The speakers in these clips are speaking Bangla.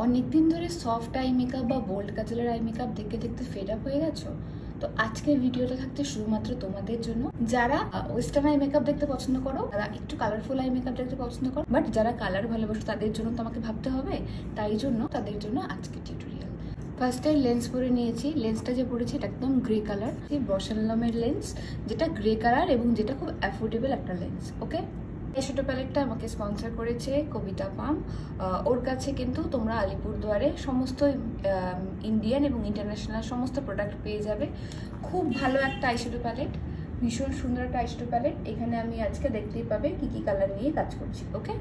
অনেকদিন ধরে সফট আই মেকআপ বা বোল্ড কাজলের আই মেকআপ দেখতে দেখতে ফেড আপ হয়ে গেছো? তো আজকের ভিডিওটা থাকছে শুধুমাত্র তোমাদের জন্য, যারা ওয়েস্টার্ন আই মেকআপ দেখতে পছন্দ করো, যারা একটু কালারফুল আই মেকআপ দেখতে পছন্দ করো, বাট যারা কালার ভালোবাসো তাদের জন্য তোমাকে ভাবতে হবে। তাদের জন্য আজকে টিউটোরিয়াল। ফার্স্টে লেন্স পরে নিয়েছি। লেন্সটা যে পরেছি এটা একদম গ্রে কালার, বসানলামের লেন্স, যেটা গ্রে কালার এবং যেটা খুব অ্যাফোর্ডেবল একটা লেন্স। ওকে, আইশ্যাডো প্যালেটটা আমাকে স্পন্সর করেছে কবিতা পাম। ওর কাছে কিন্তু তোমরা আলিপুরদুয়ারে সমস্ত ইন্ডিয়ান এবং ইন্টারন্যাশনাল সমস্ত প্রোডাক্ট পেয়ে যাবে। খুব ভালো একটা আইশ্যাডো প্যালেট, ভীষণ সুন্দর একটা আইশ্যাডো প্যালেট। এখানে আমি আজকে দেখতেই পাবে কি কি কালার নিয়ে কাজ করছি। ওকে,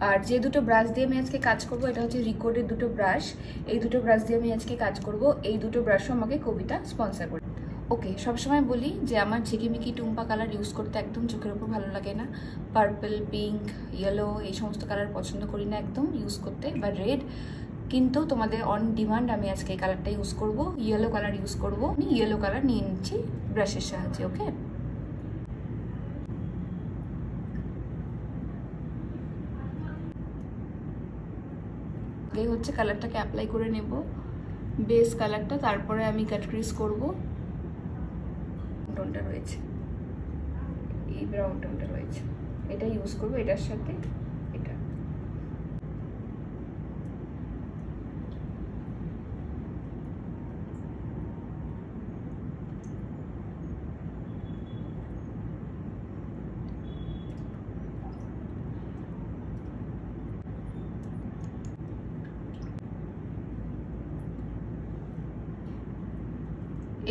আর যে দুটো ব্রাশ দিয়ে আমি আজকে কাজ করব, এটা হচ্ছে রিকোডের দুটো ব্রাশ। এই দুটো ব্রাশ দিয়ে আমি আজকে কাজ করব। এই দুটো ব্রাশও আমাকে কবিতা স্পন্সর করে। ওকে, সবসময় বলি যে আমার ঝিকিমিকি টুম্পা কালার ইউজ করতে একদম চোখের ওপর ভালো লাগে না। পার্পল, পিঙ্ক, ইয়েলো এই সমস্ত কালার পছন্দ করি না একদম ইউজ করতে, বা রেড। কিন্তু তোমাদের অন ডিমান্ড আমি আজকে এই কালারটা ইউজ করব, ইয়েলো কালার ইউজ করব। আমি ইয়েলো কালার নিয়ে নিচ্ছি ব্রাশের সাহায্যে। ওকে, এই হচ্ছে কালারটাকে অ্যাপ্লাই করে নেব, বেস কালারটা। তারপরে আমি কাট ক্রিজ করব। টোনটা রয়েছে, এই ব্রাউন টোনটা রয়েছে, এটা ইউজ করব এটার সাথে। এটা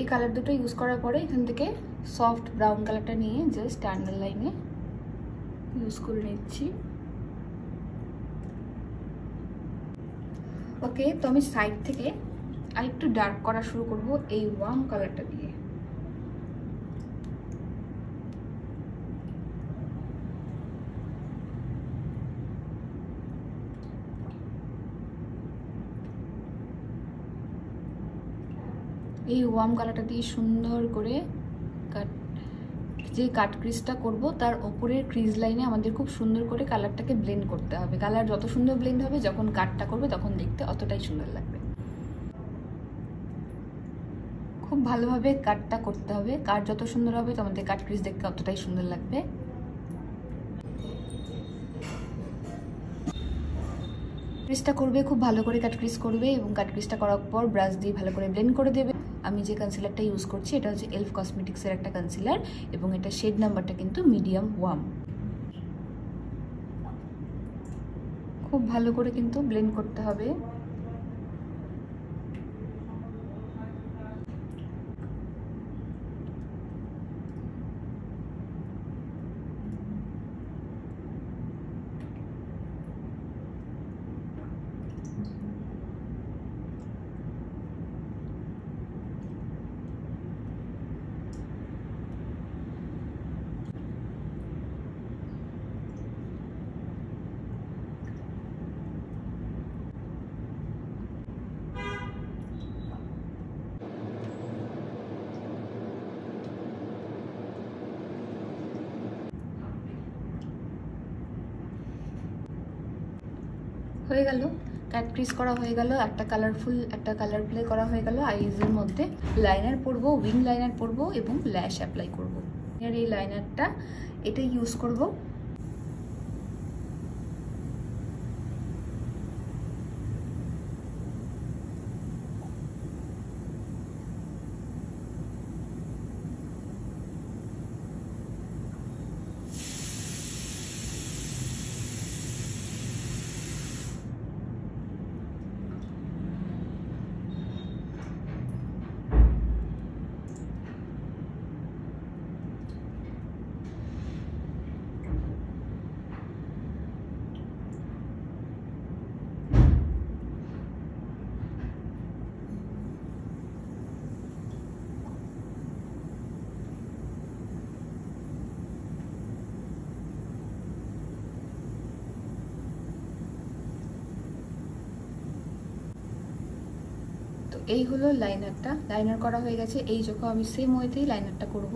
এই কালার দুটো ইউজ করার পরে এখান থেকে সফট ব্রাউন কালারটা নিয়ে জাস্ট আন্ডার লাইনে ইউজ করে নিচ্ছি। ওকে, তো আমি সাইড থেকে আরেকটু ডার্ক করা শুরু করব এই ওয়ার্ম কালারটা দিয়ে। এই ওয়ার্ম কালারটা দিয়ে সুন্দর করে যে কাট ক্রিজটা করব তার ওপরের ক্রিজ লাইনে আমাদের খুব সুন্দর করে কালারটাকে ব্লেন্ড করতে হবে। কালার যত সুন্দর ব্লেন্ড হবে, যখন কাটটা করবে তখন দেখতে অতটাই সুন্দর লাগবে। খুব ভালোভাবে কাটটা করতে হবে। কাট যত সুন্দর হবে তোমাদের কাট ক্রিজ দেখতে অতটাই সুন্দর লাগবে। ক্রিজটা করবে, খুব ভালো করে কাট ক্রিজ করবে এবং কাট ক্রিজটা করার পর ব্রাশ দিয়ে ভালো করে ব্লেন্ড করে দেবে। আমি যে কনসিলারটা ইউজ করছি এটা হচ্ছে এলফ কসমেটিক্সের একটা কনসিলার এবং এটা শেড নাম্বারটা কিন্তু মিডিয়াম ওয়ার্ম। খুব ভালো করে কিন্তু ব্লেন্ড করতে হবে। হয়ে গেল, কাট ক্রিজ করা হয়ে গেল, একটা কালারফুল একটা কালার প্লে করা হয়ে গেল। আইজের মধ্যে লাইনার পরবো, উইং লাইনার পরবো এবং ল্যাশ অ্যাপ্লাই করবো। আর এই লাইনারটা এটা ইউজ করব তো এই হলো লাইনারটা। লাইনার করা হয়ে গেছে। এই চোখে আমি সেম ওয়েতেই লাইনারটা করব।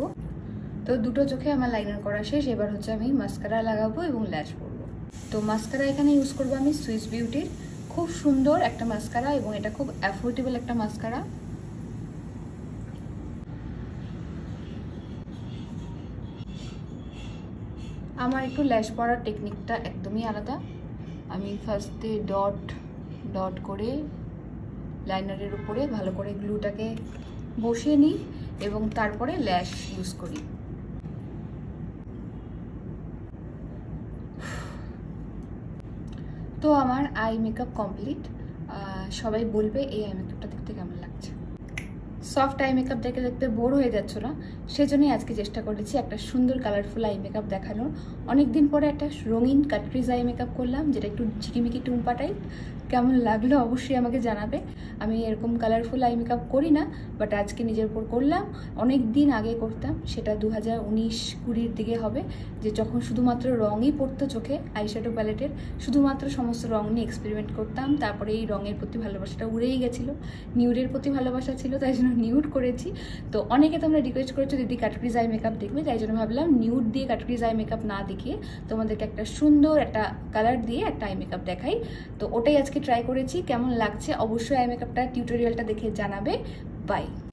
তো দুটো চোখে আমার লাইনার করা শেষ। এবার হচ্ছে আমি মাস্কারা লাগাবো এবং ল্যাশ করবো। তো মাস্কারা এখানে ইউজ করবো আমি সুইস বিউটির খুব সুন্দর একটা মাস্কারা এবং এটা খুব অ্যাফোর্ডেবল একটা মাস্কারা। আমার একটু ল্যাশ পরার টেকনিকটা একদমই আলাদা। আমি ফার্স্টে ডট ডট করে লাইনারের উপরে ভালো করে গ্লুটাকে বসিয়ে নিই এবং তারপরে ল্যাশ ইউজ করি। তো আমার আই মেকআপ কমপ্লিট। সবাই বলবে এই আই মেকআপটা দেখতে কেমন লাগছে। সফট আই মেকআপ দেখে দেখতে বোর হয়ে যাচ্ছ না, সেজন্যই আজকে চেষ্টা করেছি একটা সুন্দর কালারফুল আই মেকআপ দেখানোর। অনেকদিন পরে একটা রঙিন কাটরিজ আই মেকআপ করলাম, যেটা একটু ঝিকিমিকি টুম্পা টাইপ। কেমন লাগলো অবশ্যই আমাকে জানাবে। আমি এরকম কালারফুল আই মেকআপ করি না, বাট আজকে নিজের উপর করলাম। অনেক দিন আগে করতাম, সেটা 2019-20 দিকে হবে, যে যখন শুধুমাত্র রঙই পড়তো চোখে, আইশ্যাডো প্যালেটের শুধুমাত্র সমস্ত রঙ নিয়ে এক্সপেরিমেন্ট করতাম। তারপরে এই রঙের প্রতি ভালোবাসাটা উড়েই গেছিলো, নিউডের প্রতি ভালোবাসা ছিল, তাই জন্য নিউড করেছি। তো অনেকে তোমরা রিকোয়েস্ট করেছো দিদি কাটরিজ আই মেকআপ দেখবে, তাই জন্য ভাবলাম নিউড দিয়ে কাটরিজ আই মেকআপ না দেখিয়ে তোমাদেরকে একটা সুন্দর একটা কালার দিয়ে একটা আই মেকআপ দেখাই। তো ওটাই আজকে ট্রাই করেছি, কেমন লাগছে অবশ্যই আই মেকআপটা টিউটোরিয়ালটা দেখে জানাবে। বাই।